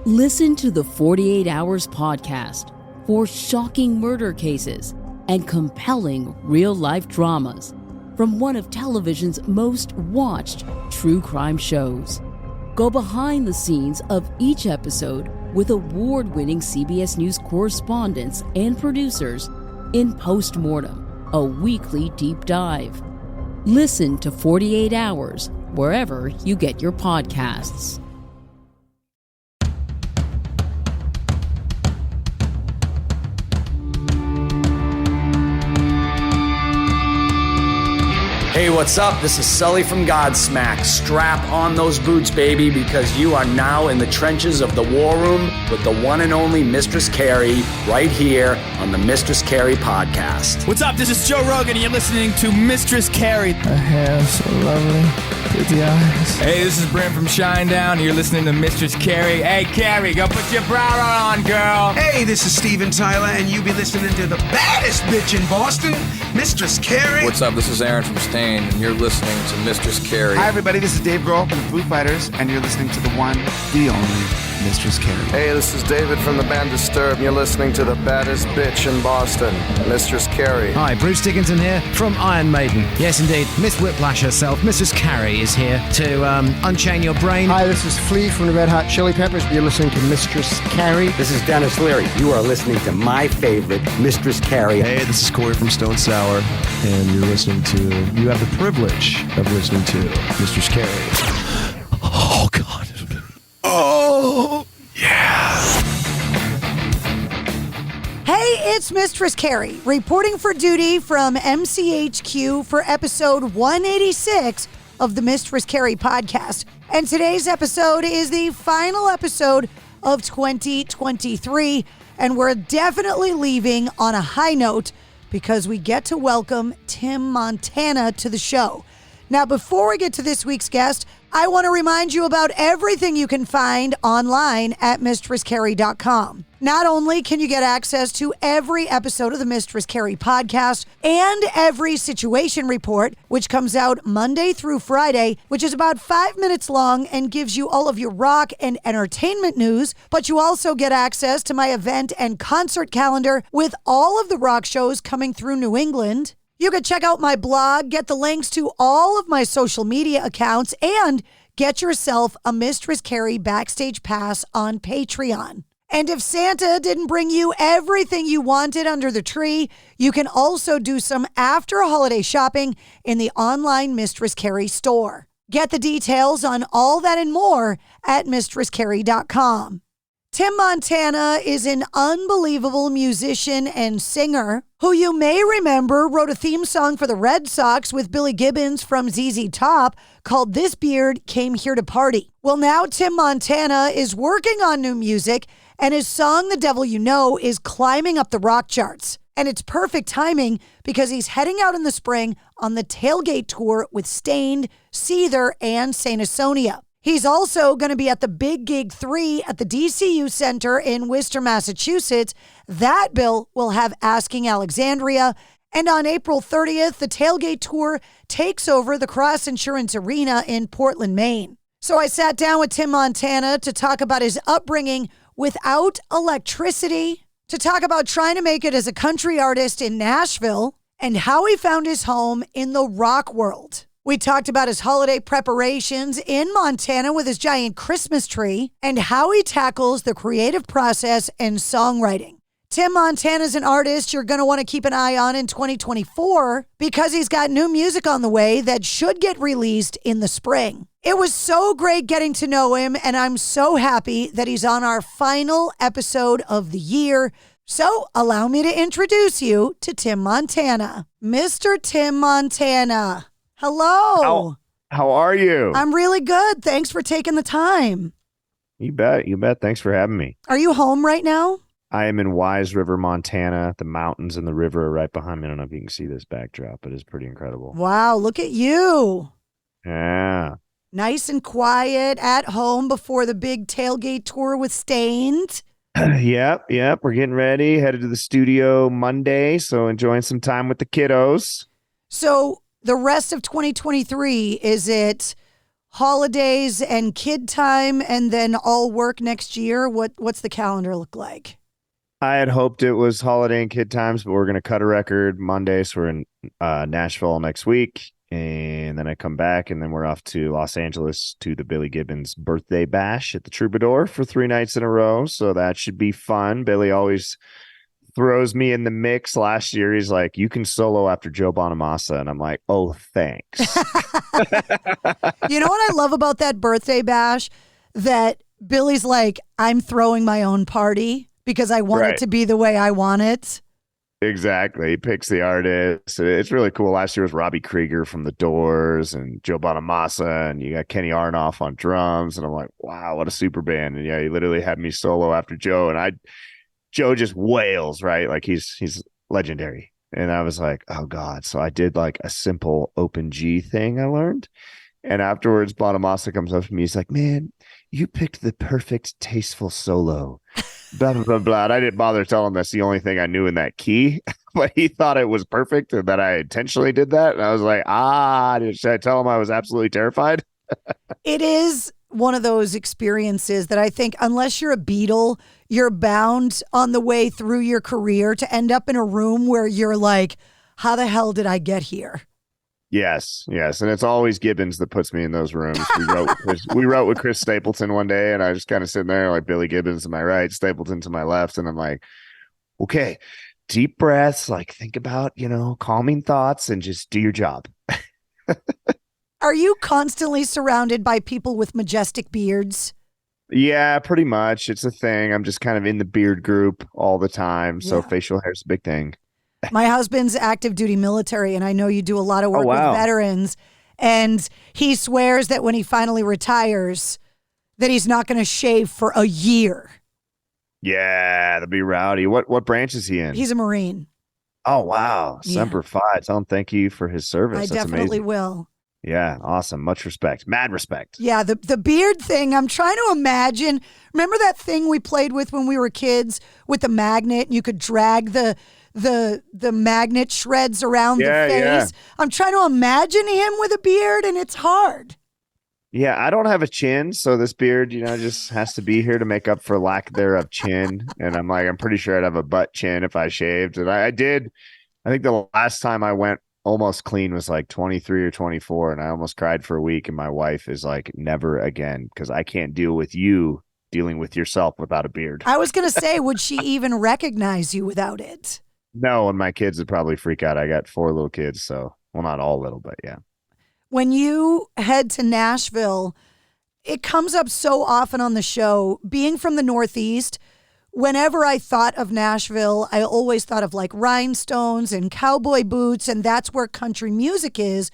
Listen to the 48 Hours podcast for shocking murder cases and compelling real-life dramas from one of television's most watched true crime shows. Go behind the scenes of each episode with award-winning CBS News correspondents and producers in Postmortem, a weekly deep dive. Listen to 48 Hours wherever you get your podcasts. Hey, what's up? This is Sully from Godsmack. Strap on those boots, baby, because you are now in the trenches of the war room with the one and only Mistress Carrie right here on the Mistress Carrie podcast. What's up? This is Joe Rogan, and you're listening to Mistress Carrie. Her hair so lovely. Pretty eyes. Hey, this is Brent from Shinedown, and you're listening to Mistress Carrie. Hey, Carrie, go put your bra on, girl. Hey, this is Steven Tyler, and you be listening to the baddest bitch in Boston, Mistress Carrie. What's up? This is Aaron from Stain, and you're listening to Mistress Carrie. Hi, everybody. This is Dave Grohl from the Foo Fighters, and you're listening to the one, the only Mistress Carrie. Hey, this is David from the band Disturbed, and you're listening to the baddest bitch in Boston, Mistress Carrie. Hi, Bruce Dickinson here from Iron Maiden. Yes, indeed, Miss Whiplash herself, Mrs. Carrie, is here to unchain your brain. Hi, this is Flea from the Red Hot Chili Peppers. You're listening to Mistress Carrie. This is Dennis Leary. You are listening to my favorite, Mistress Carrie. Hey, this is Corey from Stone Sour, and you have the privilege of listening to Mistress Carrie. Oh, God. Oh, yeah. Hey, it's Mistress Carrie, reporting for duty from MCHQ for episode 186 of the Mistress Carrie podcast. And today's episode is the final episode of 2023, and we're definitely leaving on a high note because we get to welcome Tim Montana to the show. Now, before we get to this week's guest, I want to remind you about everything you can find online at mistresscarrie.com. Not only can you get access to every episode of the Mistress Carrie podcast and every situation report, which comes out Monday through Friday, which is about 5 minutes long and gives you all of your rock and entertainment news, but you also get access to my event and concert calendar with all of the rock shows coming through New England. You can check out my blog, get the links to all of my social media accounts, and get yourself a Mistress Carrie backstage pass on Patreon. And if Santa didn't bring you everything you wanted under the tree, you can also do some after-holiday shopping in the online Mistress Carrie store. Get the details on all that and more at mistresscarrie.com. Tim Montana is an unbelievable musician and singer who you may remember wrote a theme song for the Red Sox with Billy Gibbons from ZZ Top called This Beard Came Here to Party. Well, now Tim Montana is working on new music, and his song The Devil You Know is climbing up the rock charts. And it's perfect timing because he's heading out in the spring on the Tailgate tour with Stained, Seether, and Saint Asonia. He's also going to be at the Big Gig 3 at the DCU Center in Worcester, Massachusetts. That bill will have Asking Alexandria. And on April 30th, the Tailgate Tour takes over the Cross Insurance Arena in Portland, Maine. So I sat down with Tim Montana to talk about his upbringing without electricity, to talk about trying to make it as a country artist in Nashville, and how he found his home in the rock world. We talked about his holiday preparations in Montana with his giant Christmas tree and how he tackles the creative process and songwriting. Tim Montana is an artist you're going to want to keep an eye on in 2024 because he's got new music on the way that should get released in the spring. It was so great getting to know him, and I'm so happy that he's on our final episode of the year. So allow me to introduce you to Tim Montana. Mr. Tim Montana. Hello. How are you? I'm really good. Thanks for taking the time. You bet. Thanks for having me. Are you home right now? I am in Wise River, Montana. The mountains and the river are right behind me. I don't know if you can see this backdrop, but it's pretty incredible. Wow, look at you. Yeah. Nice and quiet at home before the big Tailgate tour with Stained. Yep. We're getting ready. Headed to the studio Monday, so enjoying some time with the kiddos. So the rest of 2023, is it holidays and kid time and then all work next year? What's the calendar look like? I had hoped it was holiday and kid times, but we're going to cut a record Monday. So we're in Nashville next week. And then I come back, and then we're off to Los Angeles to the Billy Gibbons birthday bash at the Troubadour for 3 nights in a row. So that should be fun. Billy always throws me in the mix. Last year, he's like, you can solo after Joe Bonamassa. And I'm like, oh, thanks. You know what I love about that birthday bash? That Billy's like, I'm throwing my own party because I want it to be the way I want it. Exactly. He picks the artist. It's really cool. Last year was Robbie Krieger from The Doors and Joe Bonamassa, and you got Kenny Aronoff on drums. And I'm like, wow, what a super band. And yeah, he literally had me solo after Joe, and Joe just wails, right? Like he's legendary. And I was like, oh God. So I did like a simple open G thing I learned. And afterwards, Bonamassa comes up to me. He's like, man, you picked the perfect tasteful solo. Blah, blah, blah, blah. And I didn't bother telling him that's the only thing I knew in that key, but he thought it was perfect and that I intentionally did that. And I was like, should I tell him I was absolutely terrified? It is one of those experiences that I think, unless you're a Beatle, you're bound on the way through your career to end up in a room where you're like, how the hell did I get here? Yes. And it's always Gibbons that puts me in those rooms. We wrote with Chris Stapleton one day, and I was just kind of sitting there like Billy Gibbons to my right, Stapleton to my left. And I'm like, okay, deep breaths, like think about, calming thoughts and just do your job. Are you constantly surrounded by people with majestic beards? Yeah, pretty much. It's a thing. I'm just kind of in the beard group all the time. So facial hair is a big thing. My husband's active duty military, and I know you do a lot of work with veterans, and he swears that when he finally retires, that he's not going to shave for a year. Yeah, that'd be rowdy. What branch is he in? He's a Marine. Oh, wow. Semper Fi. Tell him thank you for his service. I That's definitely amazing. will. Yeah, awesome. Much respect. Mad respect. Yeah, the beard thing, I'm trying to imagine. Remember that thing we played with when we were kids with the magnet? And you could drag the magnet shreds around the face. Yeah. I'm trying to imagine him with a beard, and it's hard. Yeah, I don't have a chin, so this beard, just has to be here to make up for lack thereof chin. And I'm pretty sure I'd have a butt chin if I shaved. And I did. I think the last time I went almost clean was like 23 or 24, and I almost cried for a week. And my wife is like, never again, because I can't deal with you dealing with yourself without a beard. I was going to say, would she even recognize you without it? No, and my kids would probably freak out. I got 4 little kids, so, well, not all little, but yeah. When you head to Nashville, it comes up so often on the show. Being from the Northeast, whenever I thought of Nashville, I always thought of like rhinestones and cowboy boots, and that's where country music is.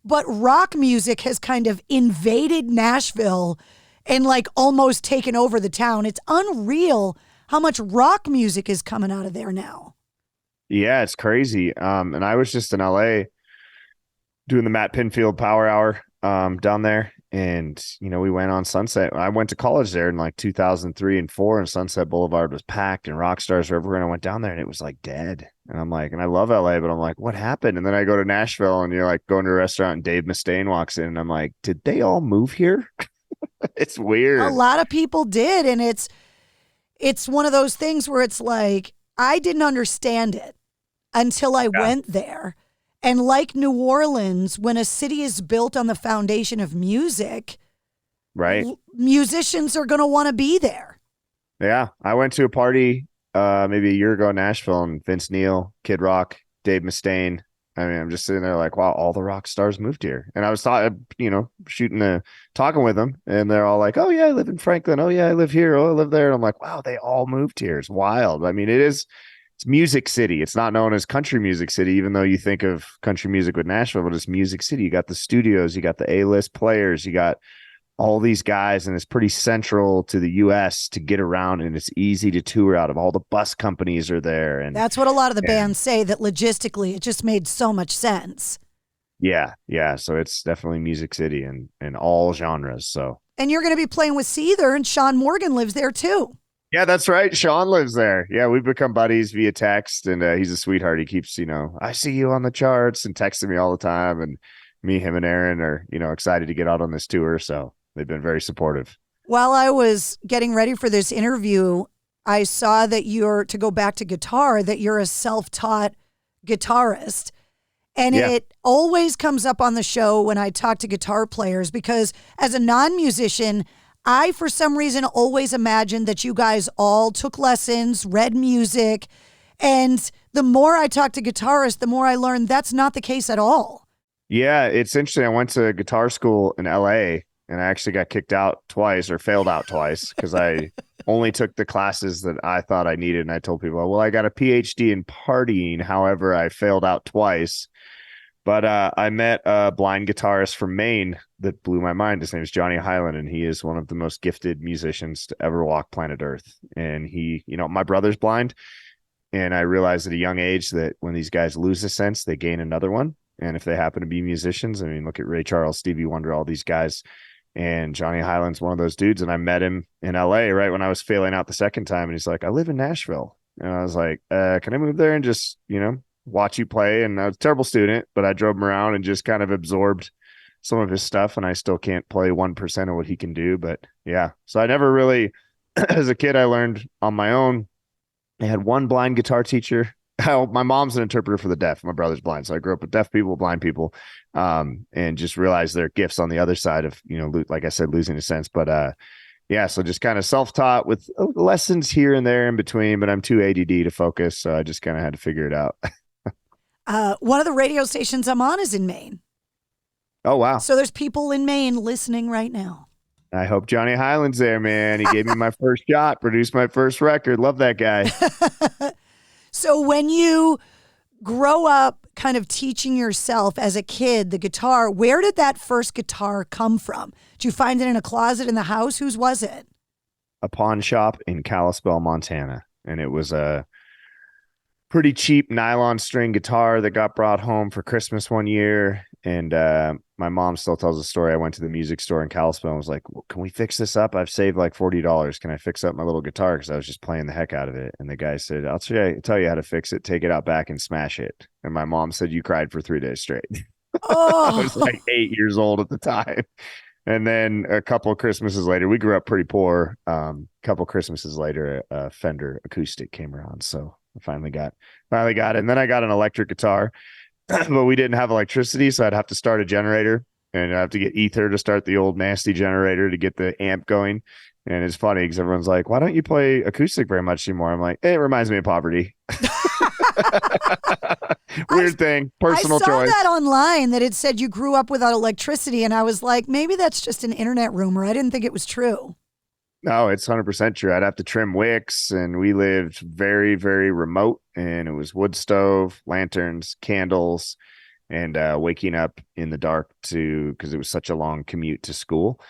But rock music has kind of invaded Nashville and like almost taken over the town. It's unreal how much rock music is coming out of there now. Yeah, it's crazy. And I was just in LA doing the Matt Pinfield Power Hour down there. And, we went on Sunset. I went to college there in like 2003 and 4, and Sunset Boulevard was packed and rock stars were everywhere. And I went down there and it was like dead. And I'm like, and I love LA, but I'm like, what happened? And then I go to Nashville and you're like going to a restaurant and Dave Mustaine walks in and I'm like, did they all move here? It's weird. A lot of people did. And it's one of those things where it's like, I didn't understand it until I went there. And like New Orleans, when a city is built on the foundation of music, right, musicians are going to want to be there. Yeah. I went to a party maybe a year ago in Nashville, and Vince Neil, Kid Rock, Dave Mustaine. I mean, I'm just sitting there like, wow, all the rock stars moved here. And I was talking with them, and they're all like, oh yeah, I live in Franklin. Oh yeah, I live here. Oh, I live there. And I'm like, wow, they all moved here. It's wild. I mean, it's Music City. It's not known as Country Music City, even though you think of country music with Nashville, but it's Music City. You got the studios, you got the A-list players, you got all these guys, and it's pretty central to the U.S. to get around, and it's easy to tour out of. All the bus companies are there. And that's what a lot of the bands say, that logistically it just made so much sense. Yeah. So it's definitely Music City in all genres. So. And you're going to be playing with Seether, and Sean Morgan lives there too. Yeah, that's right. Sean lives there. Yeah, we've become buddies via text, and he's a sweetheart. He keeps, I see you on the charts, and texting me all the time. And me, him, and Aaron are, excited to get out on this tour. So they've been very supportive. While I was getting ready for this interview, I saw that to go back to guitar, that you're a self-taught guitarist. And it always comes up on the show when I talk to guitar players, because as a non-musician, I, for some reason, always imagined that you guys all took lessons, read music. And the more I talk to guitarists, the more I learn that's not the case at all. Yeah, it's interesting. I went to guitar school in LA, and I actually got kicked out twice, or failed out twice, because I only took the classes that I thought I needed. And I told people, well, I got a PhD in partying. However, I failed out twice. But I met a blind guitarist from Maine that blew my mind. His name is Johnny Hyland, and he is one of the most gifted musicians to ever walk planet Earth. And he, my brother's blind, and I realized at a young age that when these guys lose a sense, they gain another one. And if they happen to be musicians, I mean, look at Ray Charles, Stevie Wonder, all these guys. And Johnny Hyland's one of those dudes. And I met him in LA right when I was failing out the second time. And he's like, I live in Nashville. And I was like, can I move there and just, watch you play? And I was a terrible student, but I drove him around and just kind of absorbed some of his stuff. And I still can't play 1% of what he can do. But yeah, so I never really, as a kid, I learned on my own. I had one blind guitar teacher. My mom's an interpreter for the deaf. My brother's blind. So I grew up with deaf people, blind people, and just realized their gifts on the other side of, like I said, losing a sense. But yeah, so just kind of self-taught with lessons here and there in between, but I'm too ADD to focus. So I just kind of had to figure it out. One of the radio stations I'm on is in Maine. Oh, wow. So there's people in Maine listening right now. I hope Johnny Hyland's there, man. He gave me my first shot, produced my first record. Love that guy. So when you grow up kind of teaching yourself as a kid the guitar, where did that first guitar come from? Did you find it in a closet in the house? Whose was it? A pawn shop in Kalispell, Montana. And it was a pretty cheap nylon string guitar that got brought home for Christmas one year. And my mom still tells the story. I went to the music store in Kalispell and was like, well, can we fix this up? I've saved like $40. Can I fix up my little guitar? Because I was just playing the heck out of it. And the guy said, I'll tell you how to fix it. Take it out back and smash it. And my mom said, you cried for 3 days straight. Oh. I was like 8 years old at the time. And then a couple of Christmases later, we grew up pretty poor. A couple of Christmases later, a Fender acoustic came around. So I finally got it. And then I got an electric guitar, but we didn't have electricity. So I'd have to start a generator, and I'd have to get Seether to start the old nasty generator to get the amp going. And it's funny because everyone's like, why don't you play acoustic very much anymore? I'm like, hey, it reminds me of poverty. Weird thing. Personal choice. I saw that online that it said you grew up without electricity. And I was like, maybe that's just an internet rumor. I didn't think it was true. No, it's 100% true. I'd have to trim wicks, and we lived very, very remote, and it was wood stove, lanterns, candles, and waking up in the dark because it was such a long commute to school.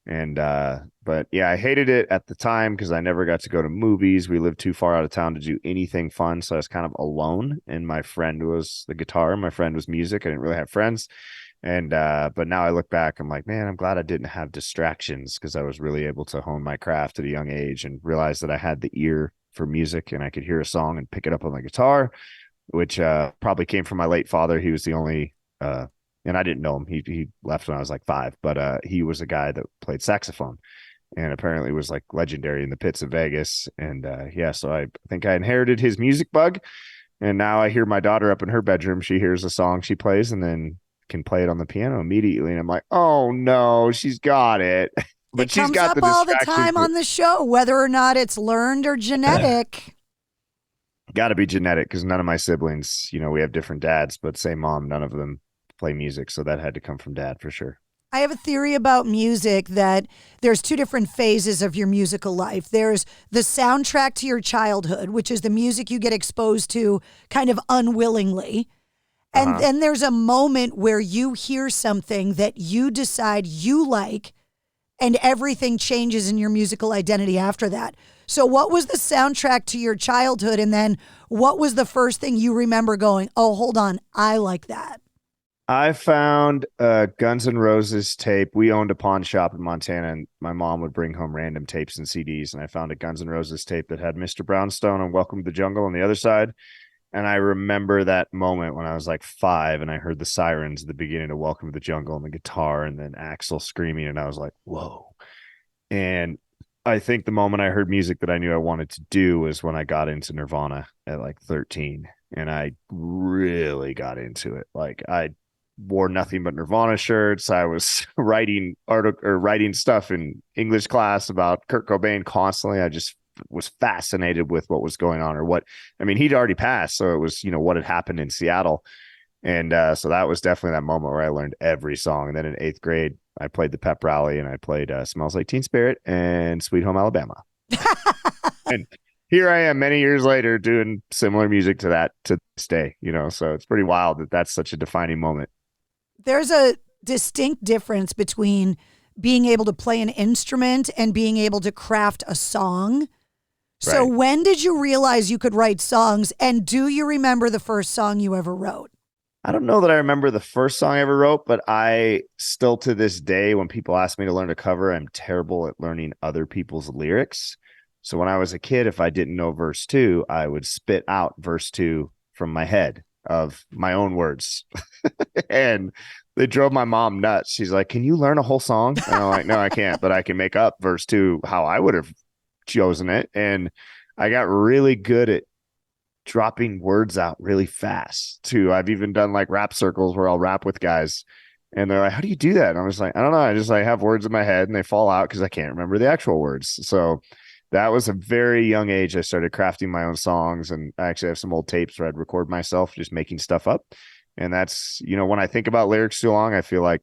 And but yeah, I hated it at the time because I never got to go to movies. We lived too far out of town to do anything fun, so I was kind of alone. And my friend was the guitar, my friend was music. I didn't really have friends. And but now I look back, I'm like, man, I'm glad I didn't have distractions, because I was really able to hone my craft at a young age and realize that I had the ear for music, and I could hear a song and pick it up on the guitar, which probably came from my late father. He was the only, and I didn't know him. He left when I was like 5, but he was a guy that played saxophone, and apparently was like legendary in the pits of Vegas. And yeah, so I think I inherited his music bug, and now I hear my daughter up in her bedroom. She hears a song she plays, and then can play it on the piano immediately, and I'm like, oh no, she's got it. But she's got up all the time on the show, whether or not it's learned or genetic. Got to be genetic, because none of my siblings, we have different dads, but same mom, none of them play music, so that had to come from dad for sure. I have a theory about music that there's 2 different phases of your musical life. There's the soundtrack to your childhood, which is the music you get exposed to kind of unwillingly. And then there's a moment where you hear something that you decide you like, and everything changes in your musical identity after that. So what was the soundtrack to your childhood? And then what was the first thing you remember going, oh, hold on, I like that? I found a Guns N' Roses tape. We owned a pawn shop in Montana, and my mom would bring home random tapes and CDs. And I found a Guns N' Roses tape that had Mr. Brownstone and Welcome to the Jungle on the other side. And I remember that moment when I was like 5 and I heard the sirens at the beginning of Welcome to the Jungle and the guitar and then Axl screaming. And I was like, whoa. And I think the moment I heard music that I knew I wanted to do was when I got into Nirvana at like 13. And I really got into it. Like I wore nothing but Nirvana shirts. I was writing stuff in English class about Kurt Cobain constantly. I just was fascinated with what was going on, he'd already passed. So it was, what had happened in Seattle. And so that was definitely that moment where I learned every song. And then in 8th grade, I played the pep rally and I played Smells Like Teen Spirit and Sweet Home Alabama. And here I am many years later doing similar music to that to this day, so it's pretty wild that that's such a defining moment. There's a distinct difference between being able to play an instrument and being able to craft a song. So when did you realize you could write songs, and do you remember the first song you ever wrote? I don't know that I remember the first song I ever wrote, but I still to this day, when people ask me to learn to cover, I'm terrible at learning other people's lyrics. So when I was a kid, if I didn't know verse 2, I would spit out verse 2 from my head of my own words. And they drove my mom nuts. She's like, can you learn a whole song? And I'm like, no, I can't, but I can make up verse 2 how I would have chosen it. And I got really good at dropping words out really fast too. I've even done like rap circles where I'll rap with guys and they're like, how do you do that? And I'm just like, I don't know. I just like have words in my head and they fall out because I can't remember the actual words. So that was a very young age. I started crafting my own songs, and I actually have some old tapes where I'd record myself just making stuff up. And that's, when I think about lyrics too long, I feel like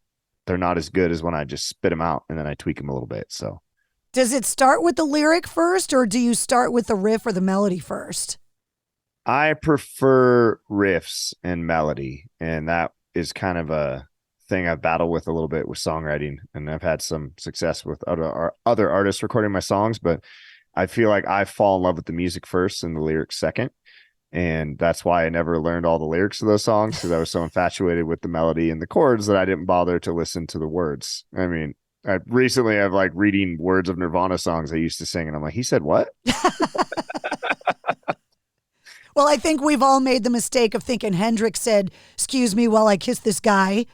they're not as good as when I just spit them out and then I tweak them a little bit. So does it start with the lyric first, or do you start with the riff or the melody first? I prefer riffs and melody, and that is kind of a thing I've battled with a little bit with songwriting, and I've had some success with other artists recording my songs, but I feel like I fall in love with the music first and the lyrics second. And that's why I never learned all the lyrics of those songs, because I was so infatuated with the melody and the chords that I didn't bother to listen to the words. I mean, I recently have like reading words of Nirvana songs I used to sing, and I'm like, he said what? Well, I think we've all made the mistake of thinking Hendrix said, excuse me while I kiss this guy.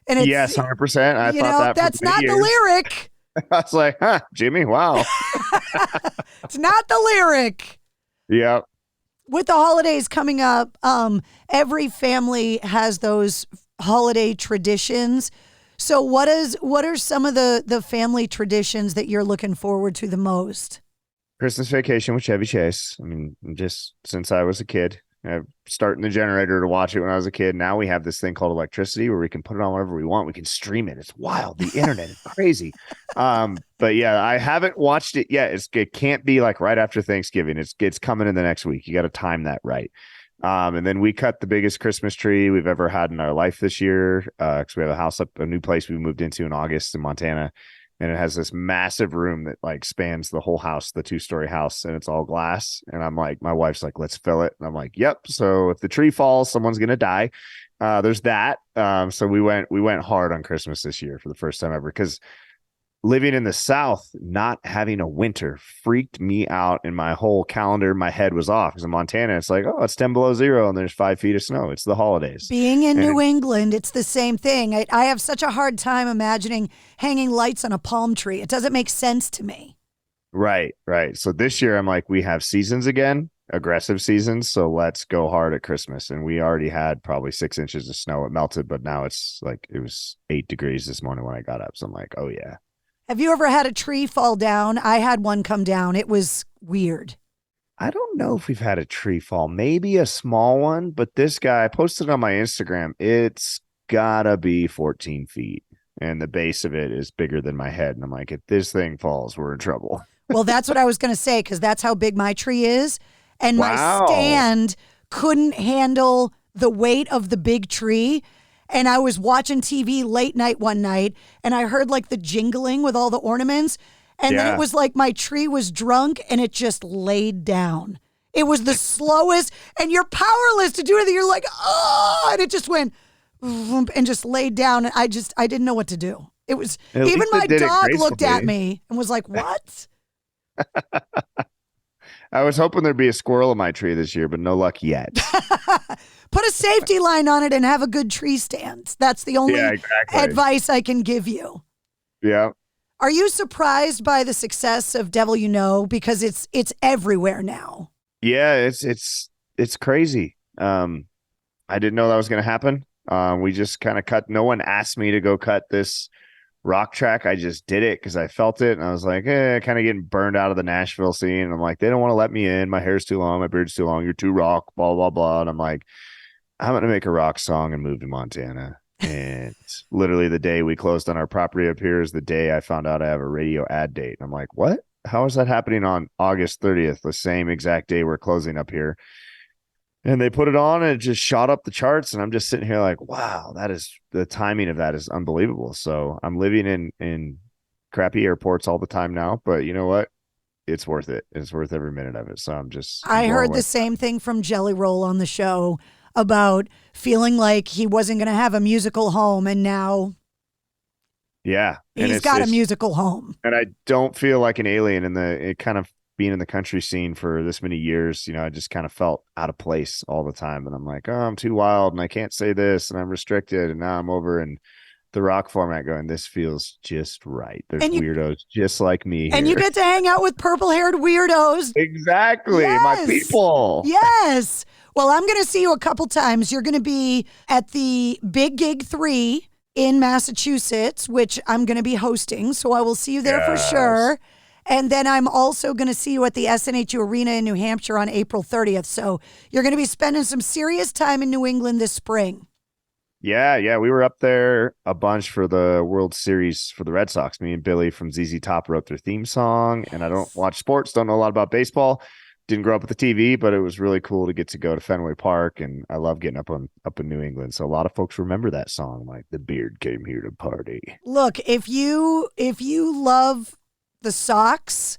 And it's, yes, 100%. I thought that's not the lyric. I was like, Jimmy, wow. It's not the lyric. Yeah. With the holidays coming up, every family has those holiday traditions. So what are some of the family traditions that you're looking forward to the most? Christmas Vacation with Chevy Chase. I mean, just since I was a kid, starting the generator to watch it when I was a kid. Now we have this thing called electricity where we can put it on wherever we want. We can stream it. It's wild. The internet is crazy. But yeah, I haven't watched it yet. It can't be like right after Thanksgiving. It's coming in the next week. You got to time that right. And then we cut the biggest Christmas tree we've ever had in our life this year. Because we have a new place we moved into in August in Montana. And it has this massive room that like spans the whole house, the 2-story house, and it's all glass. And I'm like, my wife's like, let's fill it. And I'm like, yep. So if the tree falls, someone's going to die. There's that. So we went hard on Christmas this year for the first time ever, because living in the South, not having a winter freaked me out, and my whole calendar, my head was off. Because in Montana, it's like, oh, it's 10 below zero and there's 5 feet of snow. It's the holidays. Being in New England, it's the same thing. I have such a hard time imagining hanging lights on a palm tree. It doesn't make sense to me. Right. So this year, I'm like, we have seasons again, aggressive seasons. So let's go hard at Christmas. And we already had probably 6 inches of snow. It melted, but now it's like, it was 8 degrees this morning when I got up. So I'm like, oh yeah. Have you ever had a tree fall down? I had one come down. It was weird. I don't know if we've had a tree fall, maybe a small one, but this guy, I posted on my Instagram. It's gotta be 14 feet and the base of it is bigger than my head. And I'm like, if this thing falls, we're in trouble. Well, that's what I was going to say, because that's how big my tree is. And my stand couldn't handle the weight of the big tree. And I was watching TV late night one night, and I heard like the jingling with all the ornaments. And then it was like my tree was drunk and it just laid down. It was the slowest, and you're powerless to do anything. You're like, oh, and it just went and just laid down. And I didn't know what to do. It was, even my dog looked at me and was like, what? I was hoping there'd be a squirrel in my tree this year, but no luck yet. safety line on it and have a good tree stand. That's the only advice I can give you. Yeah. Are you surprised by the success of Devil You Know? Because it's everywhere now. Yeah, it's crazy. I didn't know that was going to happen. We just kind of cut. No one asked me to go cut this rock track. I just did it because I felt it, and I was like, kind of getting burned out of the Nashville scene. And I'm like, they don't want to let me in. My hair's too long. My beard's too long. You're too rock. Blah blah blah. And I'm like, I'm gonna make a rock song and move to Montana. And literally the day we closed on our property up here is the day I found out I have a radio ad date. And I'm like, what? How is that happening on August 30th, the same exact day we're closing up here? And they put it on and it just shot up the charts. And I'm just sitting here like, wow, the timing of that is unbelievable. So I'm living in crappy airports all the time now. But you know what? It's worth it. It's worth every minute of it. So I heard the same thing from Jelly Roll on the show about feeling like he wasn't going to have a musical home. And now he's got a musical home. And I don't feel like an alien it kind of being in the country scene for this many years. I just kind of felt out of place all the time. And I'm like, oh, I'm too wild and I can't say this and I'm restricted. And now I'm over in the rock format going, this feels just right. There's weirdos just like me here. And you get to hang out with purple-haired weirdos. Exactly. Yes. My people. Yes. Well, I'm going to see you a couple times. You're going to be at the Big Gig 3 in Massachusetts, which I'm going to be hosting. So I will see you there for sure. And then I'm also going to see you at the SNHU Arena in New Hampshire on April 30th. So you're going to be spending some serious time in New England this spring. Yeah. We were up there a bunch for the World Series for the Red Sox. Me and Billy from ZZ Top wrote their theme song. And I don't watch sports, don't know a lot about baseball. Didn't grow up with the TV, but it was really cool to get to go to Fenway Park. And I love getting up in New England. So a lot of folks remember that song, like the beard came here to party. Look, if you love the Sox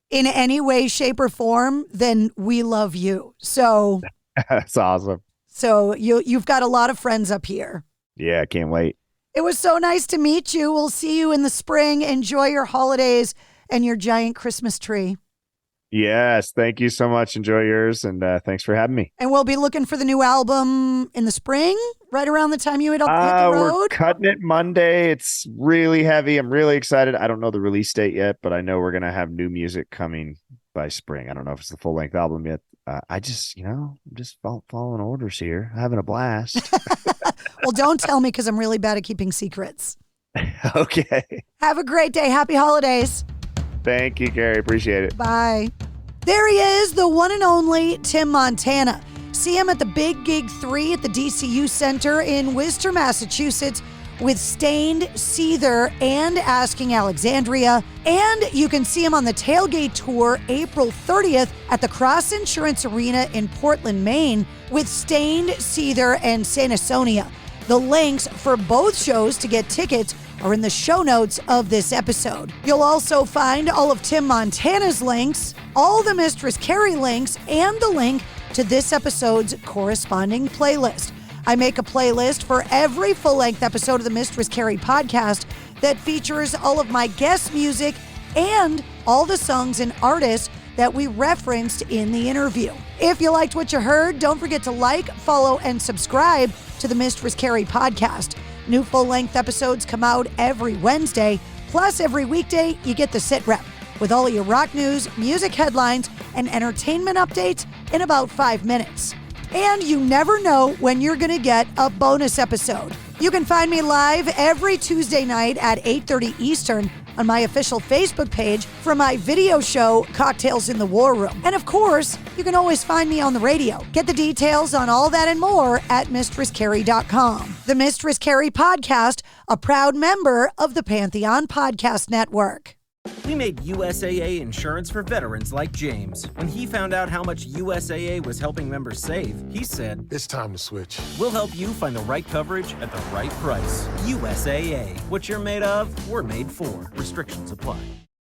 in any way, shape, or form, then we love you. So that's awesome. So you've got a lot of friends up here. Yeah, I can't wait. It was so nice to meet you. We'll see you in the spring. Enjoy your holidays and your giant Christmas tree. Yes, thank you so much. Enjoy yours, and thanks for having me. And we'll be looking for the new album in the spring, right around the time you hit the road. We're cutting it Monday. It's really heavy. I'm really excited. I don't know the release date yet, but I know we're going to have new music coming by spring. I don't know if it's the full-length album yet. I just, I'm just following orders here, having a blast. Well, don't tell me because I'm really bad at keeping secrets. Okay. Have a great day. Happy holidays. Thank you, Carrie. Appreciate it. Bye. There he is, the one and only Tim Montana. See him at the Big Gig 3 at the DCU Center in Worcester, Massachusetts with Stained, Seether, and Asking Alexandria. And you can see him on the Tailgate Tour April 30th at the Cross Insurance Arena in Portland, Maine with Stained, Seether, and Saint Asonia. The links for both shows to get tickets are in the show notes of this episode. You'll also find all of Tim Montana's links, all the Mistress Carrie links, and the link to this episode's corresponding playlist. I make a playlist for every full-length episode of the Mistress Carrie podcast that features all of my guest music and all the songs and artists that we referenced in the interview. If you liked what you heard, don't forget to like, follow, and subscribe to the Mistress Carrie podcast. New full-length episodes come out every Wednesday, plus every weekday you get the sit rep with all your rock news, music headlines, and entertainment updates in about 5 minutes. And you never know when you're going to get a bonus episode. You can find me live every Tuesday night at 8:30 Eastern on my official Facebook page for my video show, Cocktails in the War Room. And of course, you can always find me on the radio. Get the details on all that and more at MistressCarrie.com. The Mistress Carrie Podcast, a proud member of the Pantheon Podcast Network. We made USAA insurance for veterans like James. When he found out how much USAA was helping members save, he said, "It's time to switch. We'll help you find the right coverage at the right price. USAA. What you're made of, we're made for. Restrictions apply."